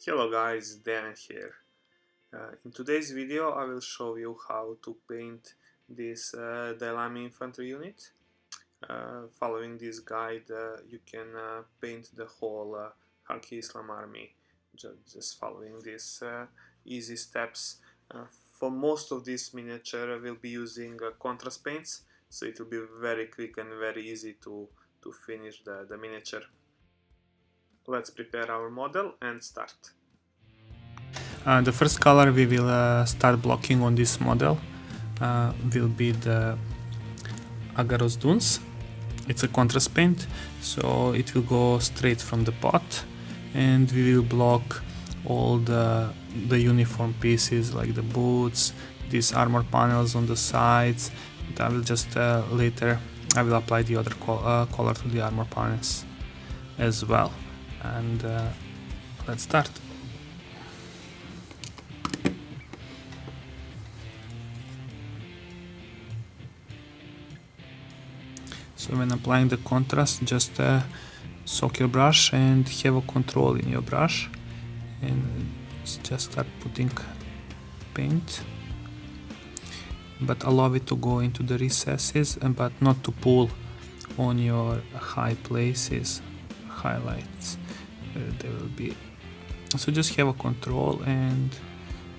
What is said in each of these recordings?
Hello guys, Dan here. In today's video I will show you how to paint this Daylami infantry unit. Following this guide you can paint the whole Haqqislam army just following these easy steps. For most of this miniature I will be using contrast paints, so it will be very quick and very easy to finish the miniature. Let's prepare our model and start. The first color we will start blocking on this model will be the Aggaros Dunes. It's a contrast paint, so it will go straight from the pot, and we will block all the uniform pieces like the boots, these armor panels on the sides. But I will just later I will apply the other color to the armor panels as well. And let's start. So when applying the contrast, just soak your brush and have a control in your brush, and just start putting paint, but allow it to go into the recesses, but not to pull on your high places, highlights where they will be. So just have a control and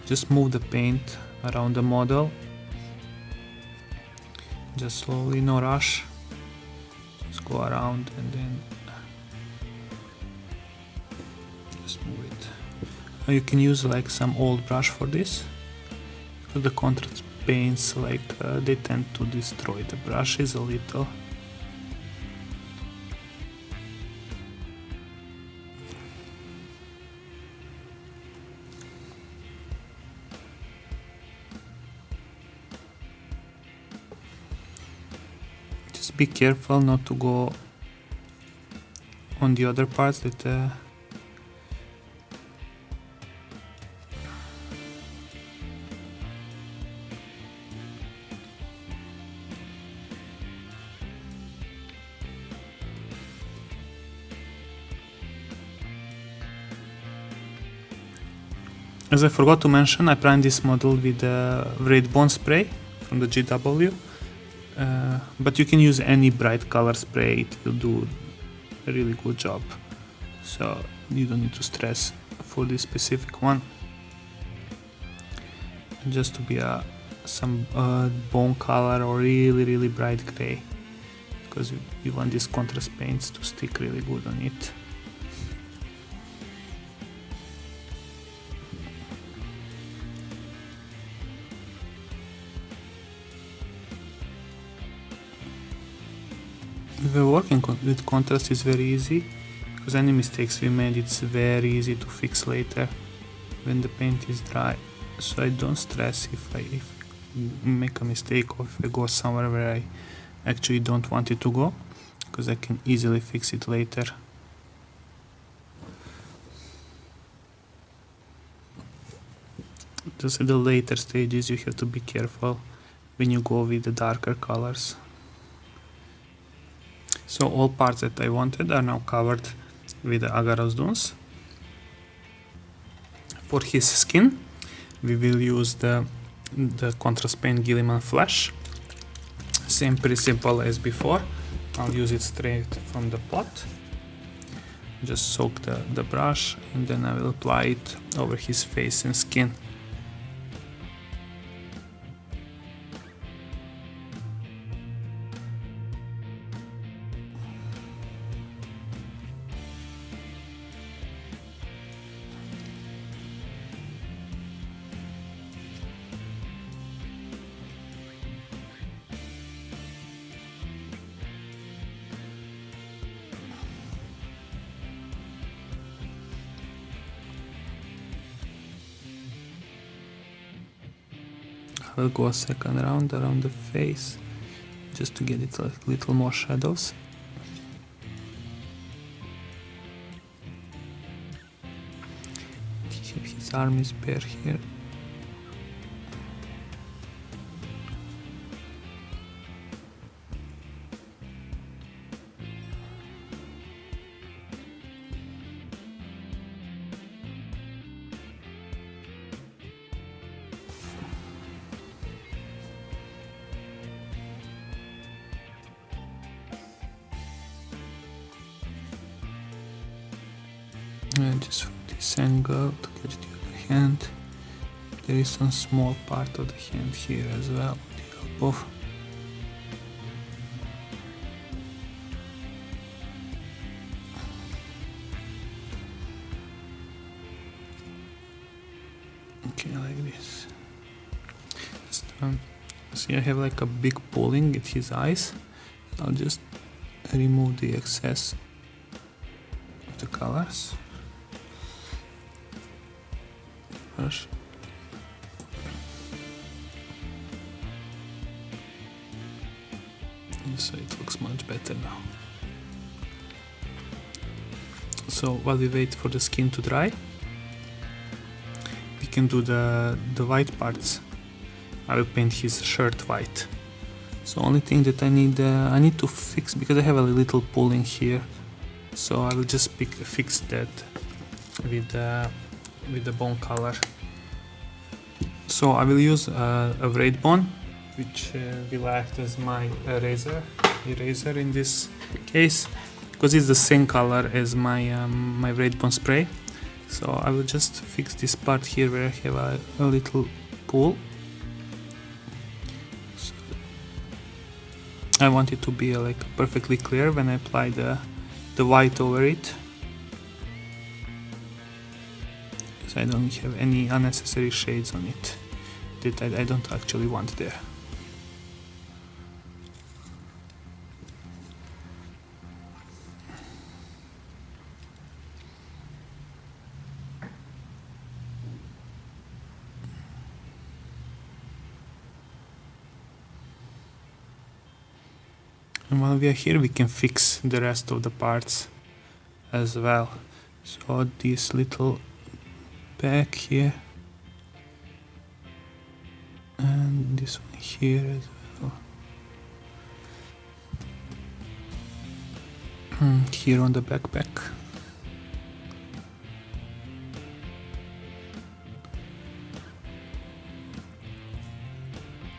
just move the paint around the model, just slowly, no rush. Go around and then just move it. You can use like some old brush for this, because the contrast paints they tend to destroy the brushes a little. Be careful not to go on the other parts that As I forgot to mention, I primed this model with Red Bone spray from the GW. But you can use any bright color spray, it will do a really good job, so you don't need to stress for this specific one. Just to be some bone color or really bright gray, because you want these contrast paints to stick really good on it. Working with contrast is very easy, because any mistakes we made, it's very easy to fix later when the paint is dry. So I don't stress if I make a mistake or if I go somewhere where I actually don't want it to go, because I can easily fix it later. Just at the later stages you have to be careful when you go with the darker colors. So all parts that I wanted are now covered with the Aggaros Dunes. For his skin, we will use the contrast paint Kislev Flesh. Same principle as before. I'll use it straight from the pot. Just soak the brush, and then I will apply it over his face and skin. I'll go a second round around the face, just to get it a little more shadows. His arm is bare here. just from this angle to catch the other hand. There is some small part of the hand here as well, the elbow. Okay, like this. Just, see, I have like a big pulling at his eyes. I'll just remove the excess of the colors. Brush. So it looks much better now. So while we wait for the skin to dry, we can do the white parts. I will paint his shirt white. So only thing that I need to fix, because I have a little pulling here, so I will just fix that with the bone color. So I will use a red bone, which will act as my eraser in this case, because it's the same color as my my red bone spray. So I will just fix this part here where I have a little pull. So I want it to be like perfectly clear when I apply the white over it, so I don't have any unnecessary shades on it that I don't actually want there. And while we are here, we can fix the rest of the parts as well. So this little back here, and this one here as well. Here on the backpack.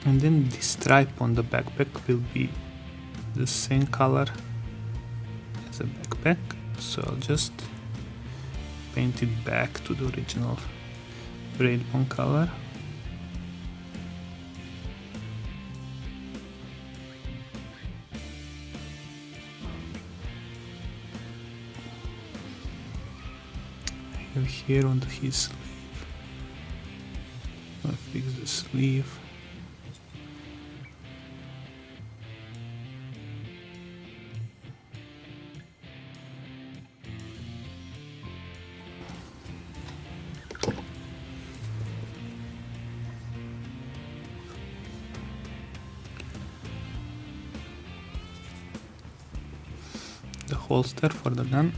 And then the stripe on the backpack will be the same color as a backpack, so I'll just paint it back to the original red bone color. I have here on his sleeve, I'll fix the sleeve. The holster for the gun.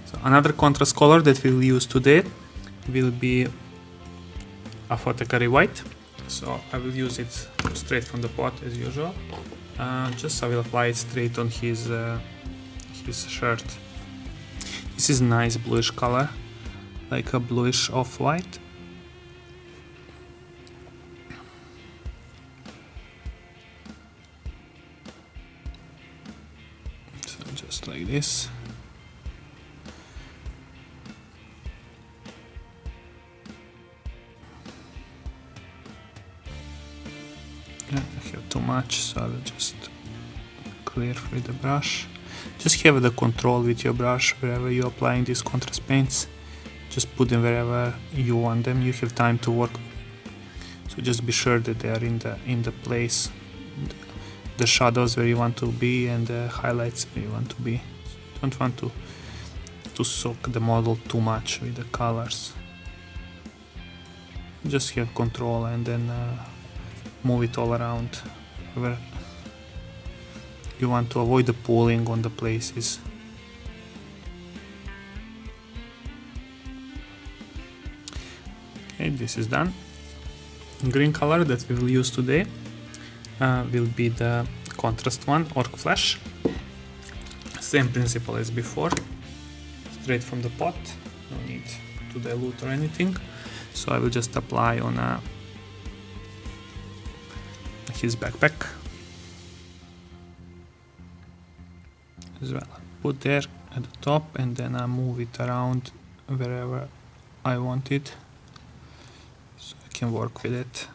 So another contrast color that we'll use today will be Apothecary White. So I will use it straight from the pot as usual. Just I will apply it straight on his shirt. This is nice bluish color, like a bluish off-white. So just like this. I have too much, so I will just clear with the brush. Just have the control with your brush wherever you're applying these contrast paints. Just put them wherever you want them. You have time to work. So just be sure that they are in the place, the shadows where you want to be and the highlights where you want to be. So you don't want to soak the model too much with the colors. Just have control and then move it all around where you want to avoid the pulling on the places. Okay, this is done. Green color that we will use today will be the contrast one, Orc Flesh. Same principle as before. straight from the pot, no need to dilute or anything. So I will just apply on his backpack as well. Put there at the top, and then I move it around wherever I want it, so I can work with it.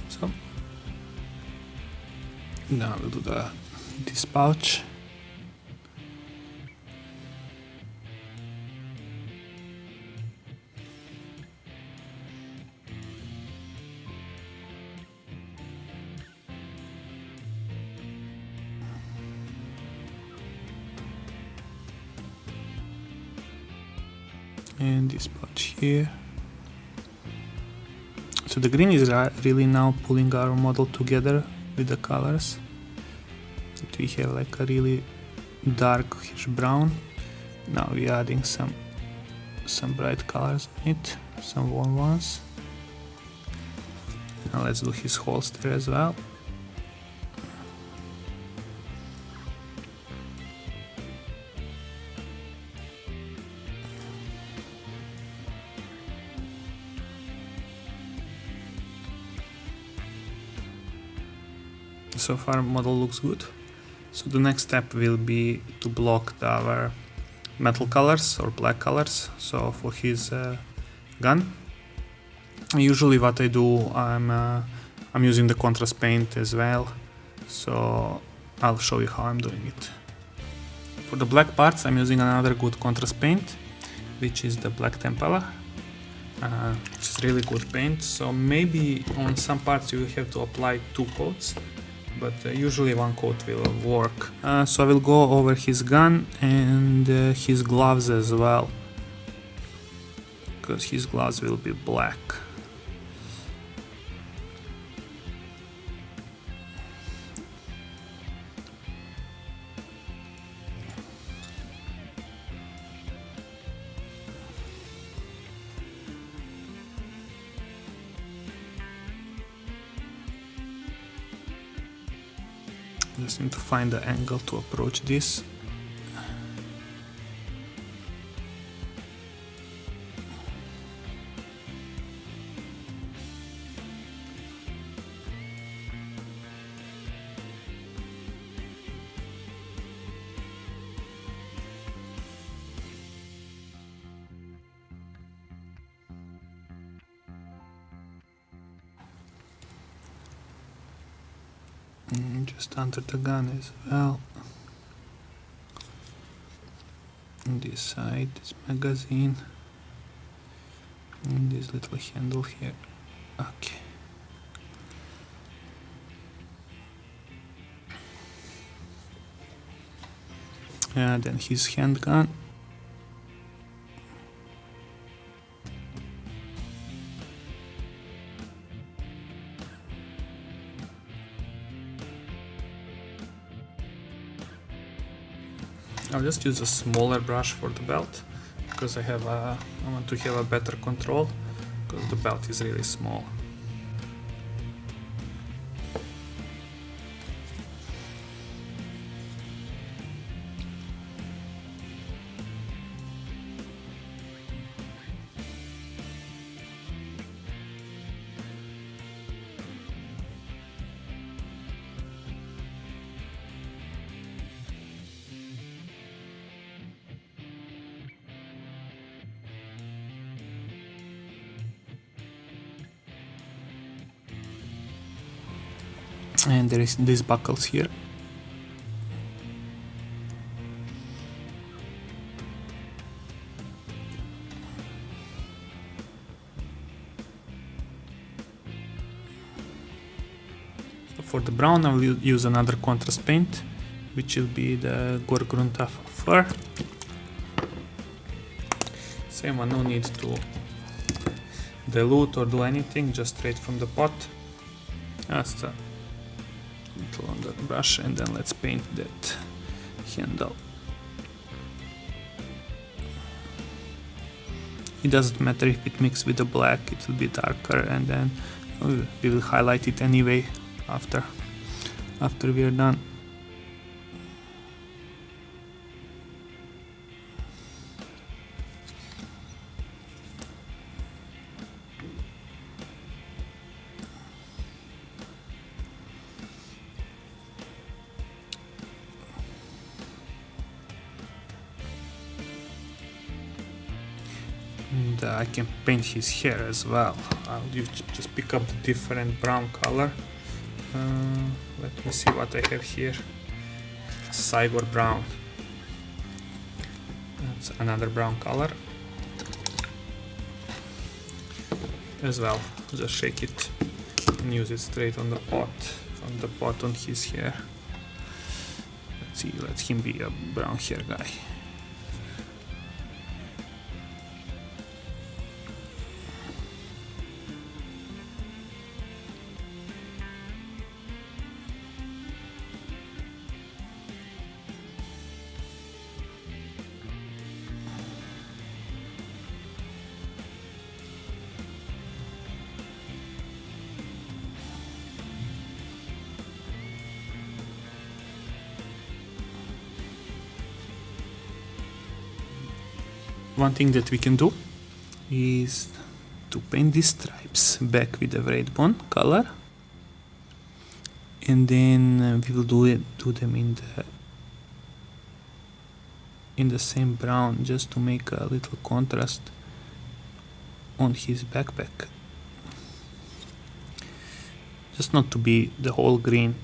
So now we'll do this pouch. And this pouch here. So the green is really now pulling our model together with the colors. We have like a really darkish brown. Now we're adding some bright colors on it, some warm ones. Now let's do his holster as well. So far model looks good. So the next step will be to block our metal colors or black colors. So for his gun, usually what I do, I'm using the contrast paint as well. So I'll show you how I'm doing it. For the black parts, I'm using another good contrast paint, which is the Black Templar. Which is really good paint. So maybe on some parts you have to apply 2 coats. But usually 1 coat will work. So I will go over his gun and his gloves as well, because his gloves will be black. Just need to find the angle to approach this. Just under the gun as well. On this side, this magazine, and this little handle here. Okay. And then his handgun. I'll just use a smaller brush for the belt, because I want to have a better control, because the belt is really small. and there is these buckles here. So for the brown I will use another contrast paint, which will be the Gore-Grunta Fur. Same one, no need to dilute or do anything, just straight from the pot. Just a little on that brush, and then let's paint that handle. It doesn't matter if it mixes with the black, it will be darker, and then we will highlight it anyway after we are done. And I can paint his hair as well. I'll just pick up the different brown color. Let me see what I have here. Cygor Brown. That's another brown color. As well, just shake it and use it straight on the pot on his hair. Let's see, let him be a brown hair guy. One thing that we can do is to paint these stripes back with the red bone color, and then we will do them in the same brown, just to make a little contrast on his backpack. Just not to be the whole green.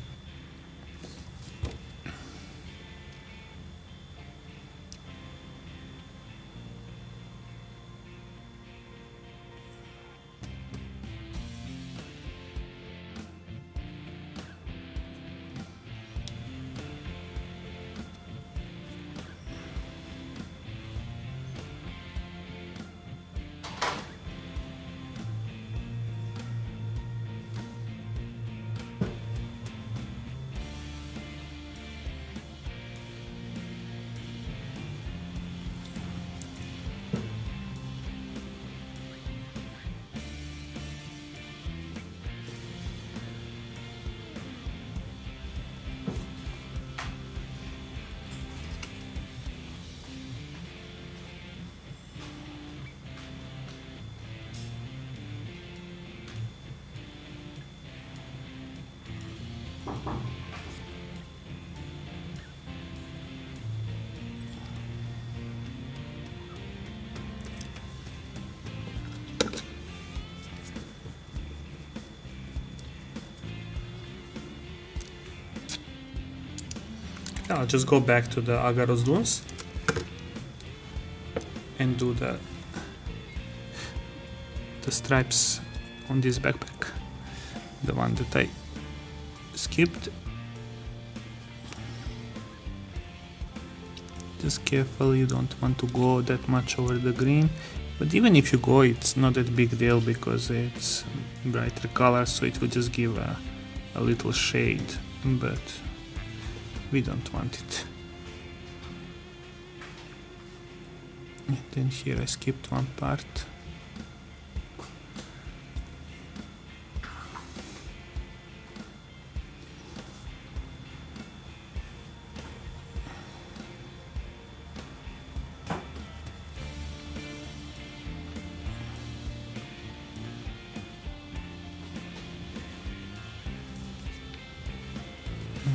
I'll just go back to the Aggaros Dunes and do the stripes on this backpack, the one that I skipped. Just careful, you don't want to go that much over the green, but even if you go, it's not that big deal because it's brighter color, so it will just give a little shade, but we don't want it. And then here I skipped one part.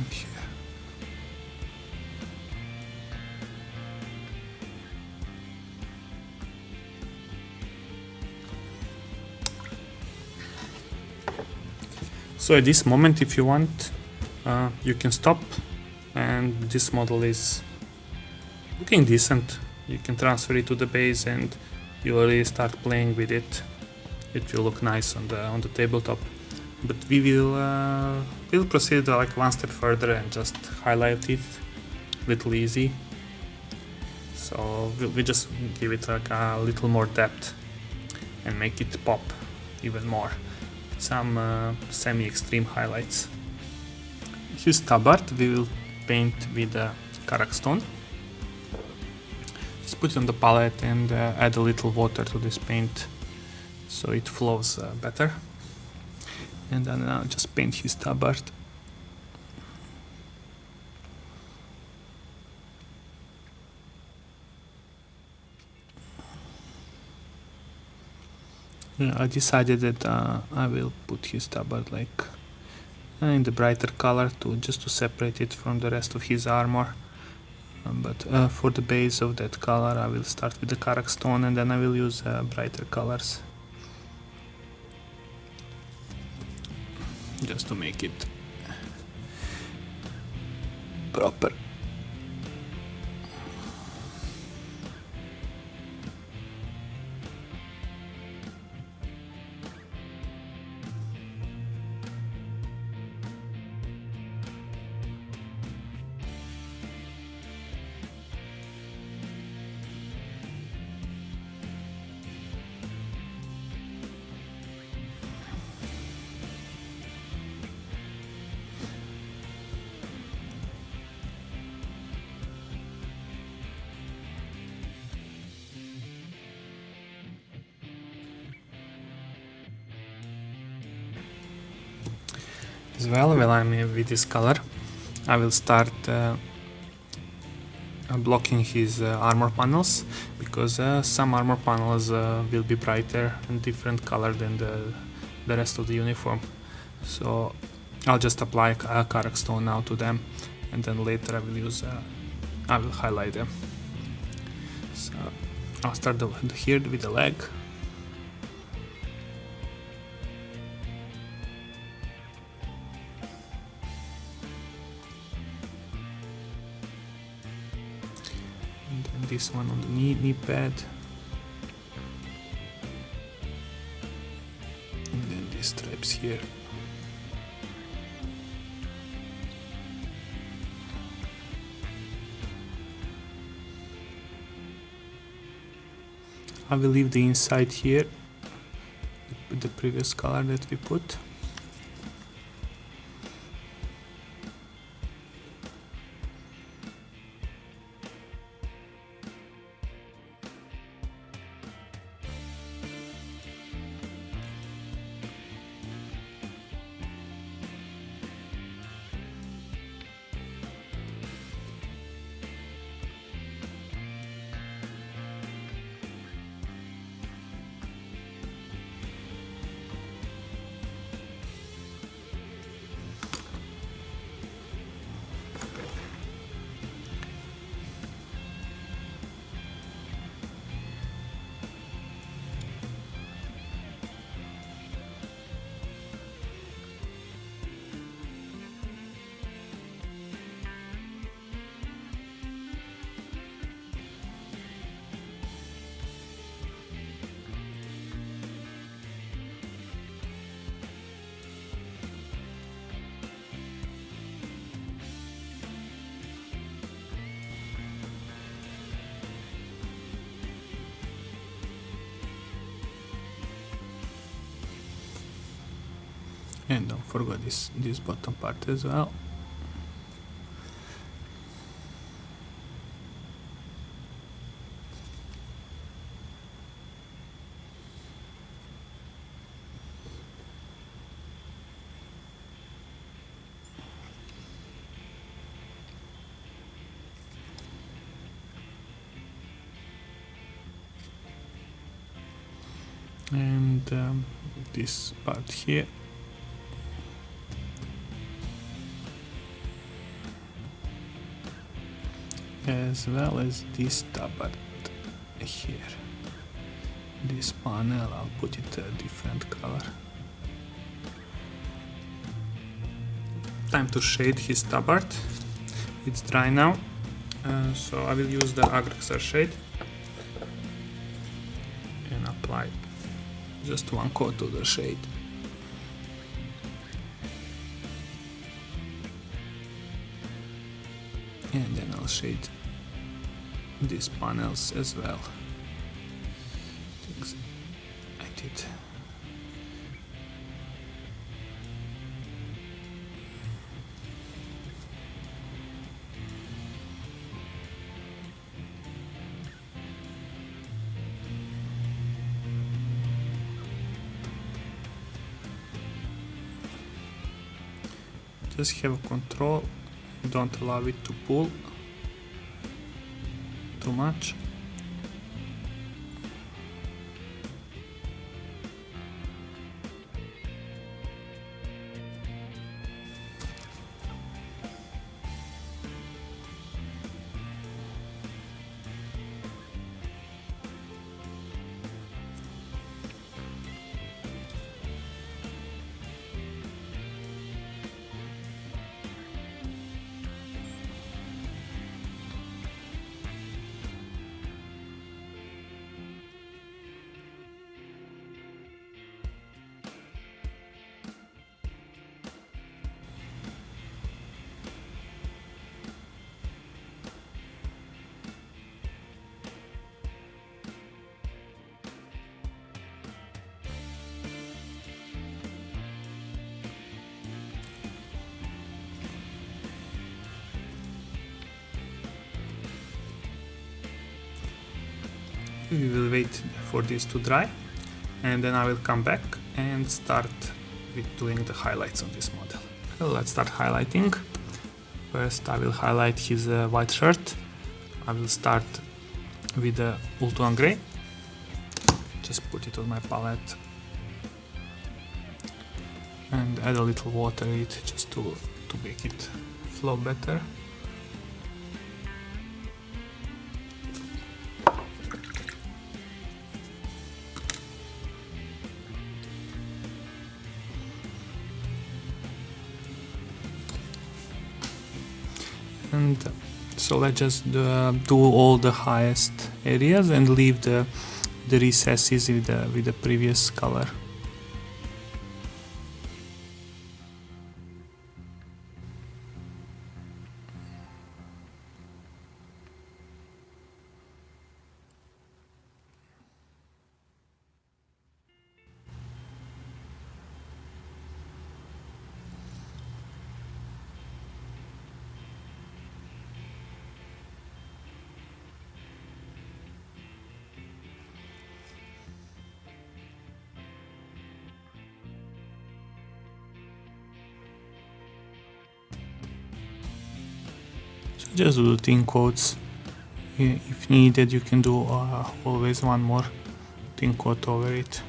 Okay. So at this moment, if you want, you can stop, and this model is looking decent. You can transfer it to the base and you already start playing with it. It will look nice on the tabletop. But we will we'll proceed like one step further and just highlight it a little easy. So we just give it like a little more depth and make it pop even more. Some semi-extreme highlights. His tabard we will paint with Karak stone. Just put it on the palette and add a little water to this paint so it flows better. And then I'll just paint his tabard. Yeah, I decided that I will put his tabard like in the brighter color just to separate it from the rest of his armor. But for the base of that color I will start with the Karak stone and then I will use brighter colors. Just to make it proper. As well, while I'm with this color, I will start blocking his armor panels, because some armor panels will be brighter and different color than the rest of the uniform. So I'll just apply a Karak stone now to them, and then later I will highlight them. So I'll start here with the leg. This one on the knee pad, and then these stripes here. I will leave the inside here, the previous color that we put. And don't forget this bottom part as well. And this part here. As well as this tabard here. This panel, I'll put it a different color. Time to shade his tabard. It's dry now, so I will use the Aggaros shade and apply just one coat of the shade. And then I'll shade these panels as well. Things I did. Just have control, don't allow it to pull too much. We will wait for this to dry, and then I will come back and start with doing the highlights on this model. Well, let's start highlighting. First I will highlight his white shirt. I will start with the Administratum Grey. Just put it on my palette and add a little water in it just to make it flow better. And so let's just do all the highest areas and leave the recesses with the previous color. Just do the thin coats. If needed, you can do always one more thin coat over it.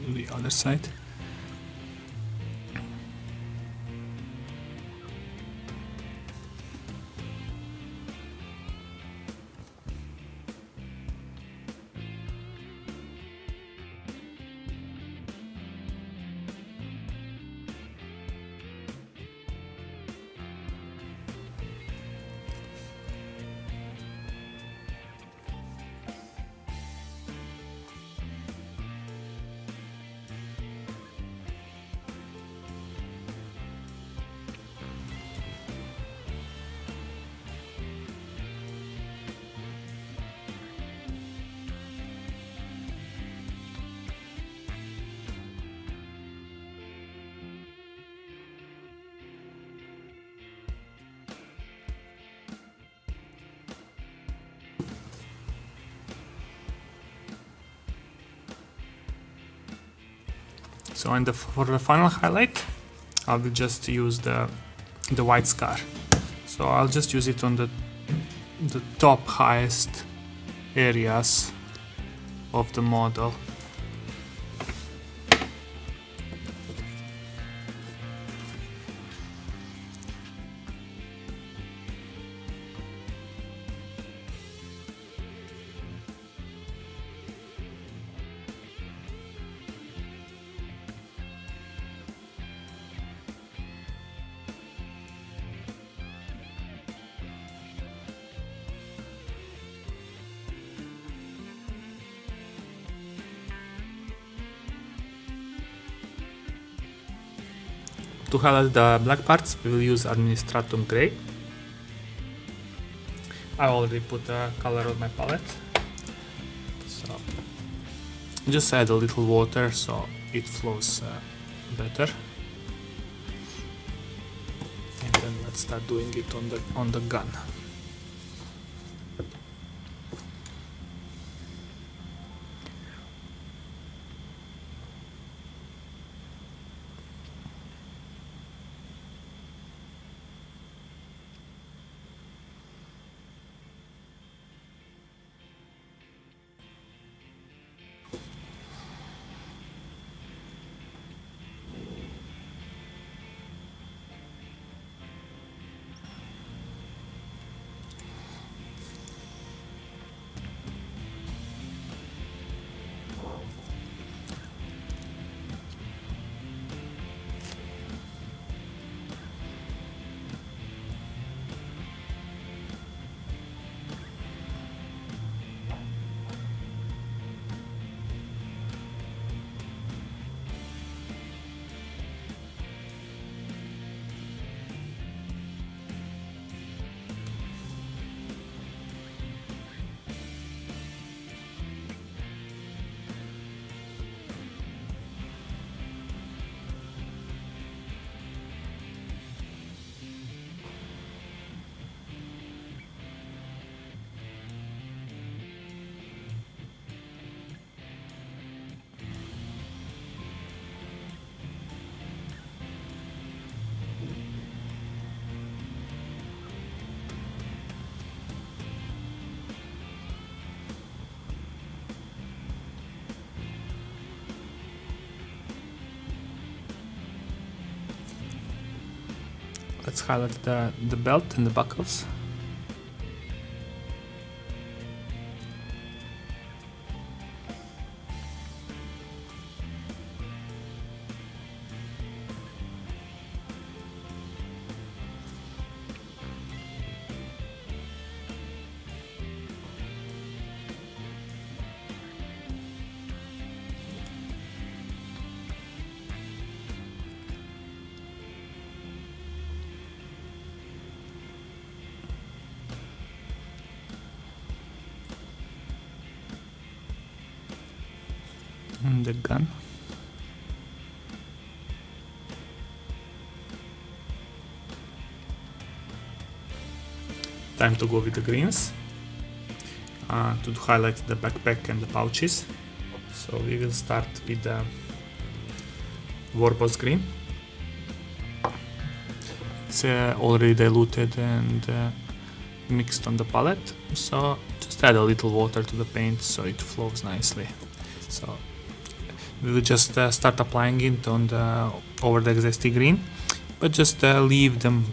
The other side. So for the final highlight, I will just use the white scar. So I'll just use it on the top highest areas of the model. To highlight the black parts, we will use Administratum Grey. I already put a color on my palette, so just add a little water so it flows better. And then let's start doing it on the gun. Let's highlight the belt and the buckles. And the gun. Time to go with the greens to highlight the backpack and the pouches. So we will start with the Warboss Green. It's already diluted and mixed on the palette, so just add a little water to the paint so it flows nicely. So we will just start applying it on over the existing green, but just leave them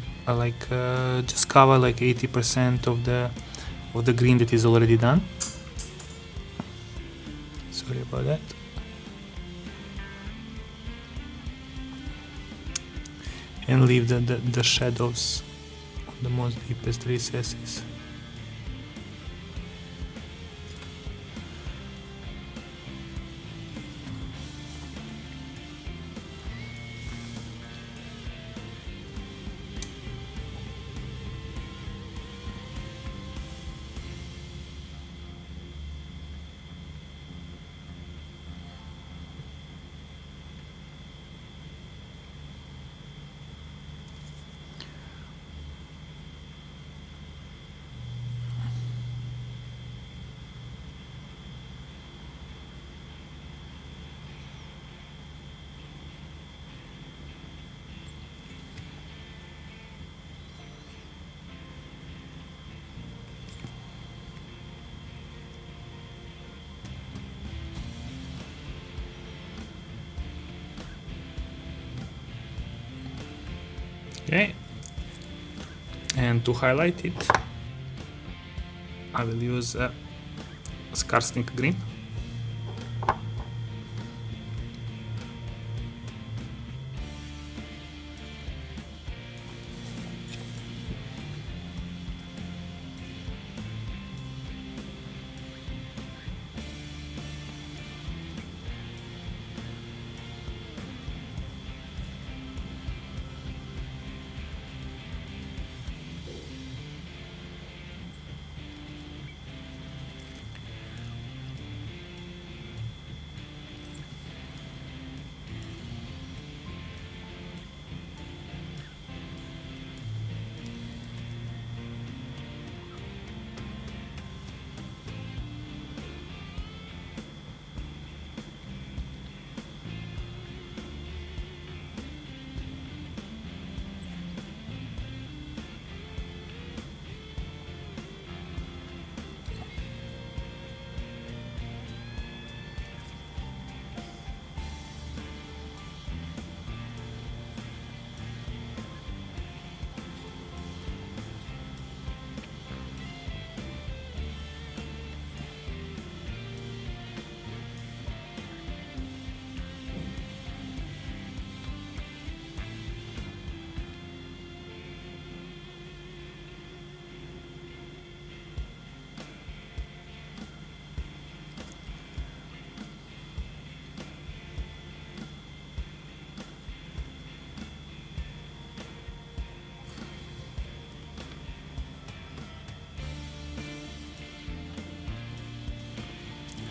just cover like 80% of the green that is already done. Sorry about that. And leave the shadows on the most deepest recesses. Okay, and to highlight it I will use Skrag Green.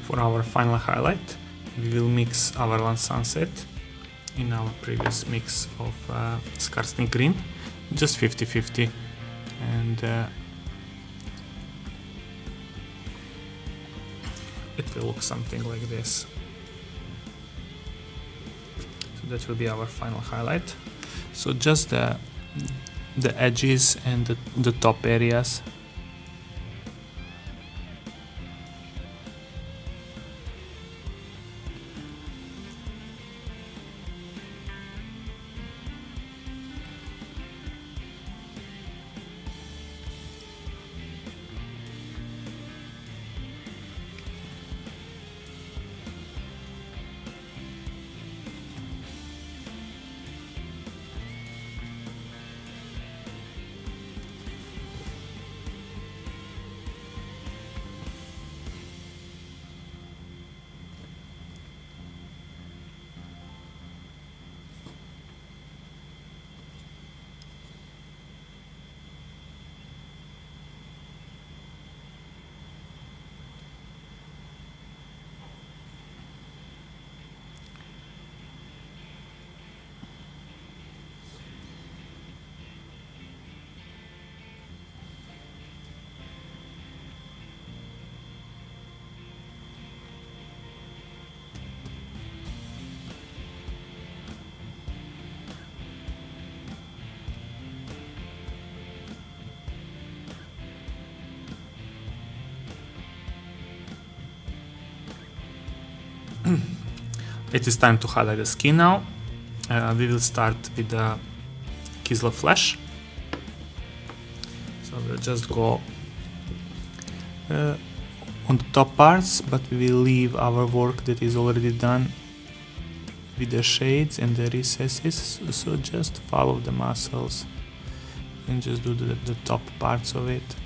For our final highlight, we will mix Avarlan Sunset in our previous mix of Skrag Green, just 50-50, and it will look something like this. So that will be our final highlight. So just the edges and the top areas. It is time to highlight the skin now. We will start with the Kislev Flesh. So we'll just go on the top parts, but we will leave our work that is already done with the shades and the recesses. So just follow the muscles and just do the top parts of it.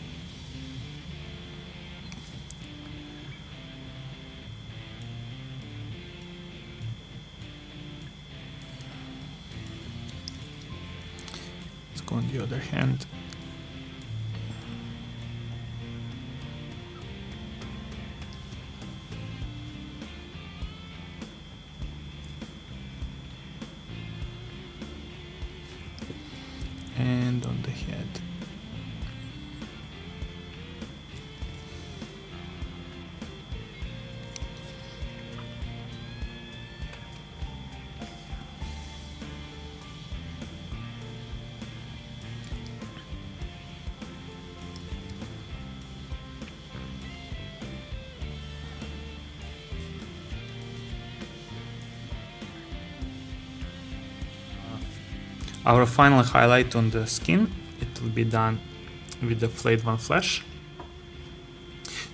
On the other hand, and on the head. Our final highlight on the skin, it will be done with the Flayed One Flesh.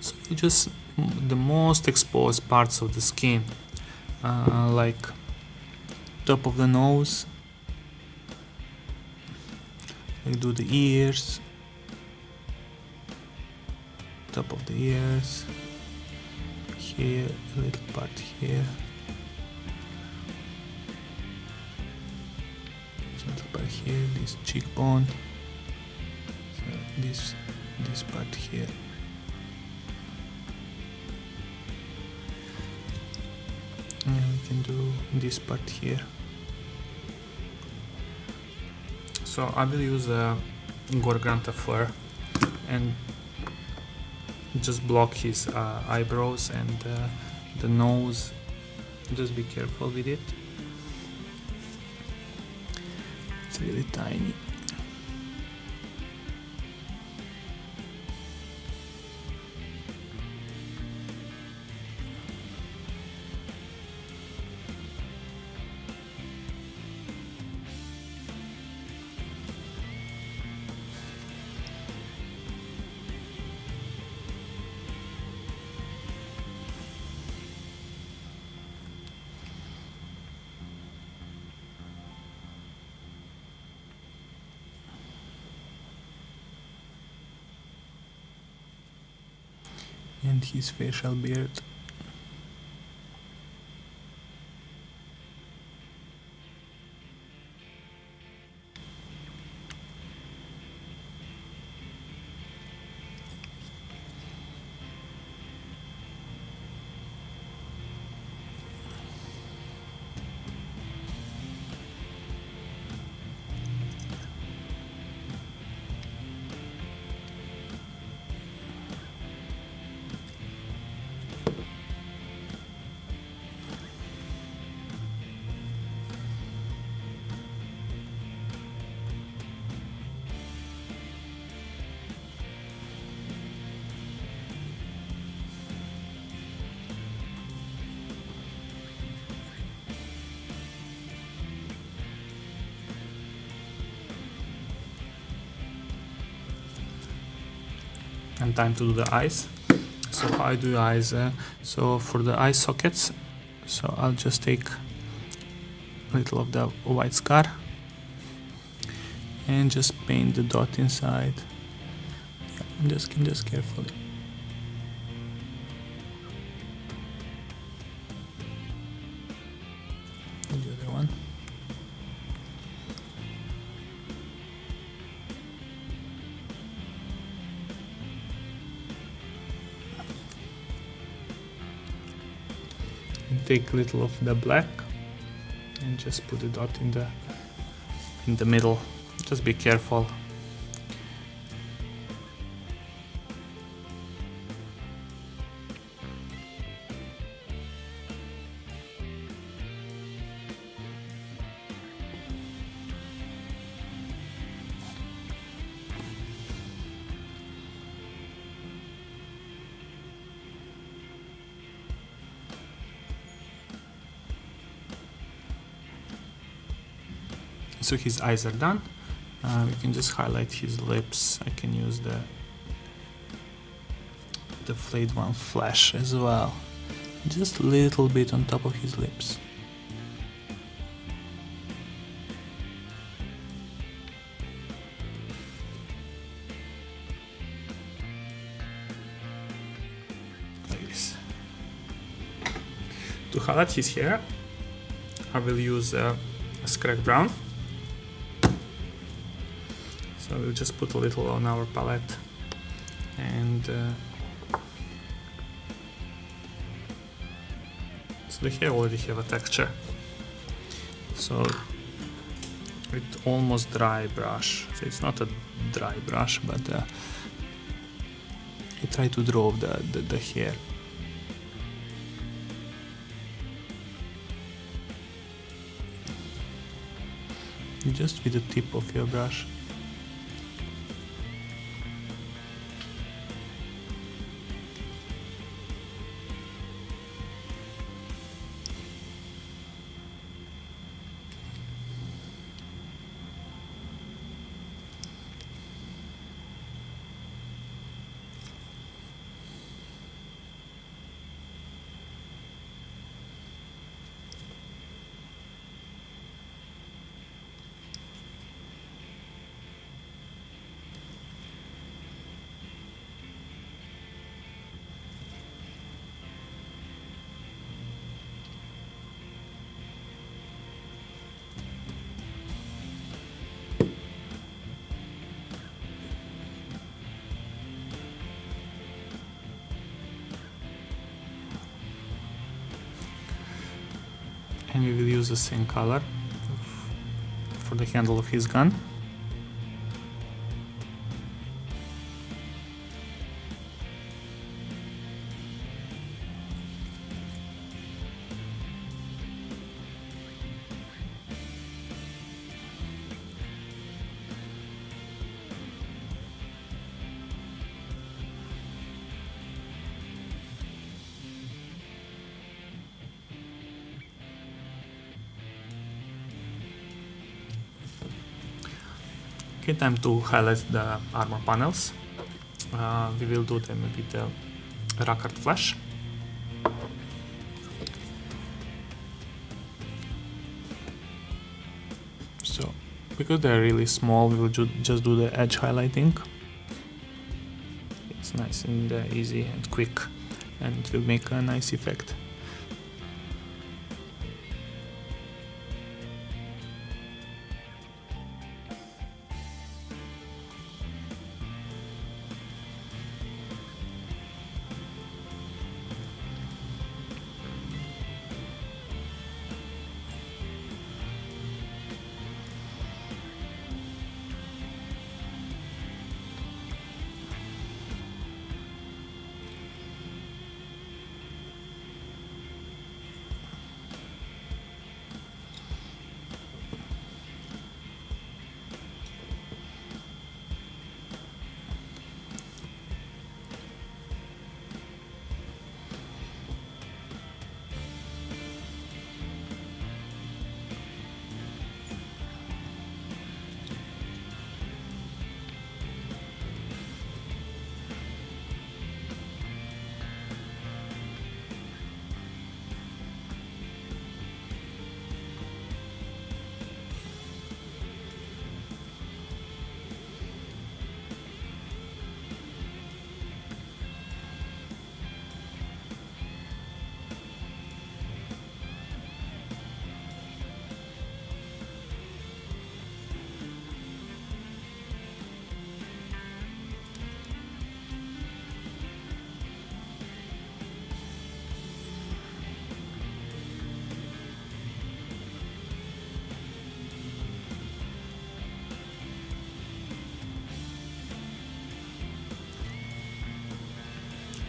So just the most exposed parts of the skin, like top of the nose, we do the ears, top of the ears, here, a little part here, little part here, this cheekbone, so this part here. And we can do this part here. So I will use a Gore-Grunta Fur and just block his eyebrows and the nose. Just be careful with it. It's really tiny. And his facial beard. And time to do the eyes. So how I do eyes, so for the eye sockets, so I'll just take a little of the white scar and just paint the dot inside. Yeah, just carefully. The other one. Take a little of the black and just put the dot in the middle. Just be careful. So his eyes are done. We can just highlight his lips. I can use the Flayed One Flesh as well. Just a little bit on top of his lips. Like this. To highlight his hair, I will use a Skrag Brown. So we'll just put a little on our palette, and so the hair already have a texture. So with almost dry brush, so it's not a dry brush, but I try to draw the hair. Just with the tip of your brush. we will use the same color for the handle of his gun. Okay, time to highlight the armor panels. We will do them with the Aggaros Flesh. So, because they're really small, we will just do the edge highlighting. It's nice and easy and quick, and it will make a nice effect.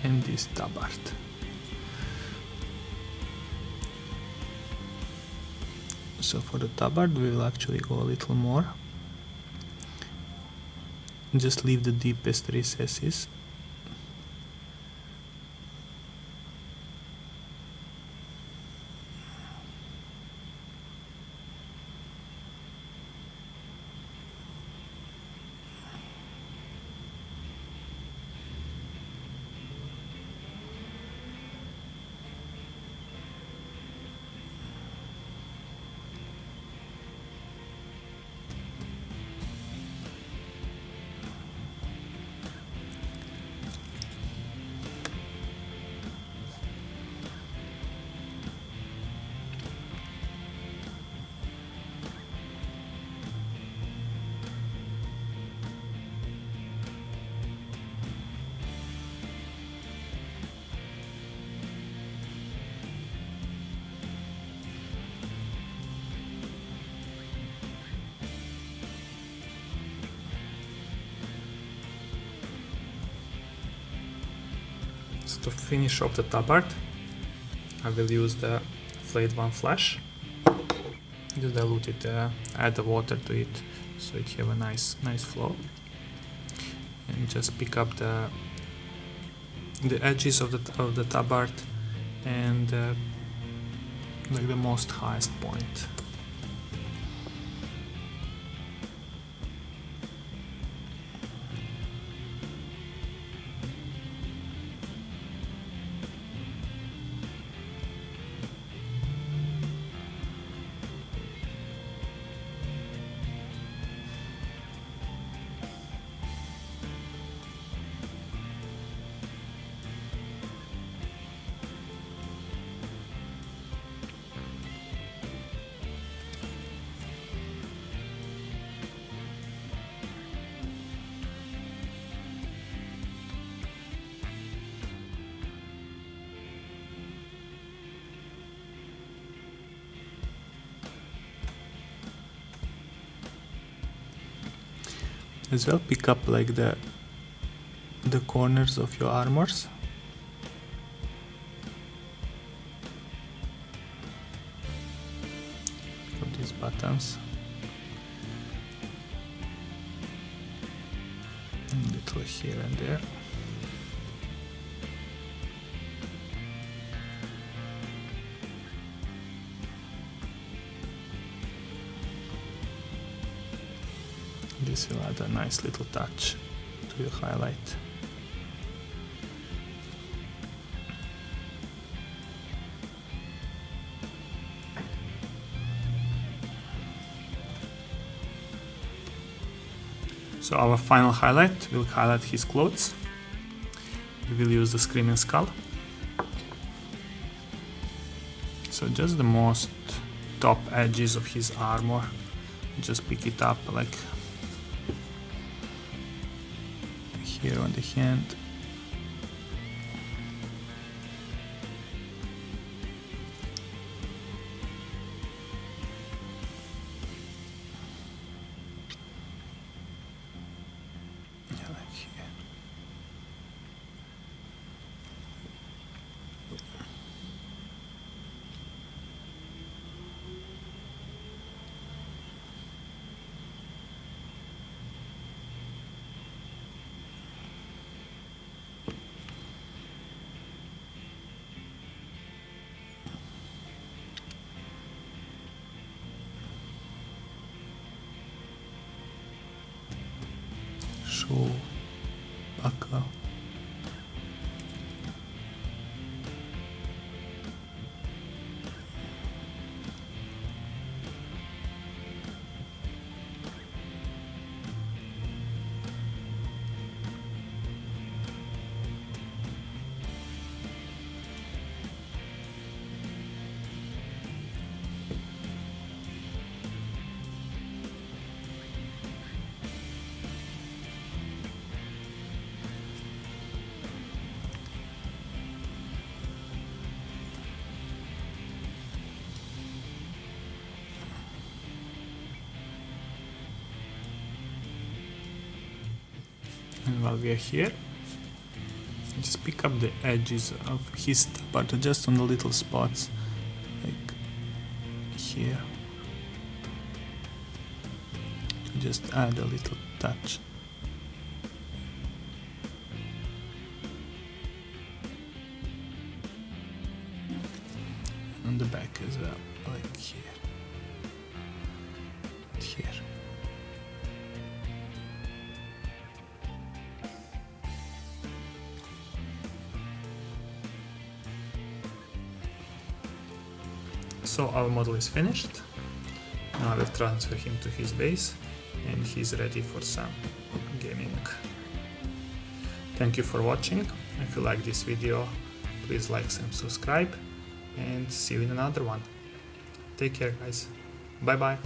And this tabard. So for the tabard we will actually go a little more. Just leave the deepest recesses. So to finish off the tabard, I will use the Flayed One Flesh. Just dilute it, add the water to it, so it have a nice flow. And just pick up the edges of the tabard and like the most highest point. as well pick up like the corners of your armors. Pick up these buttons. A little here and there. This will add a nice little touch to your highlight. So our final highlight will highlight his clothes. We will use the Screaming Skull. So just the most top edges of his armor, just pick it up like here on the hand. Yeah, like here. Show buckle. And while we are here, just pick up the edges of his tabard, just on the little spots, like here, to just add a little touch. On the back as well, like here, here. So our model is finished. Now I will transfer him to his base and he's ready for some gaming. Thank you for watching. If you like this video, please like and subscribe, and see you in another one. Take care, guys. Bye bye.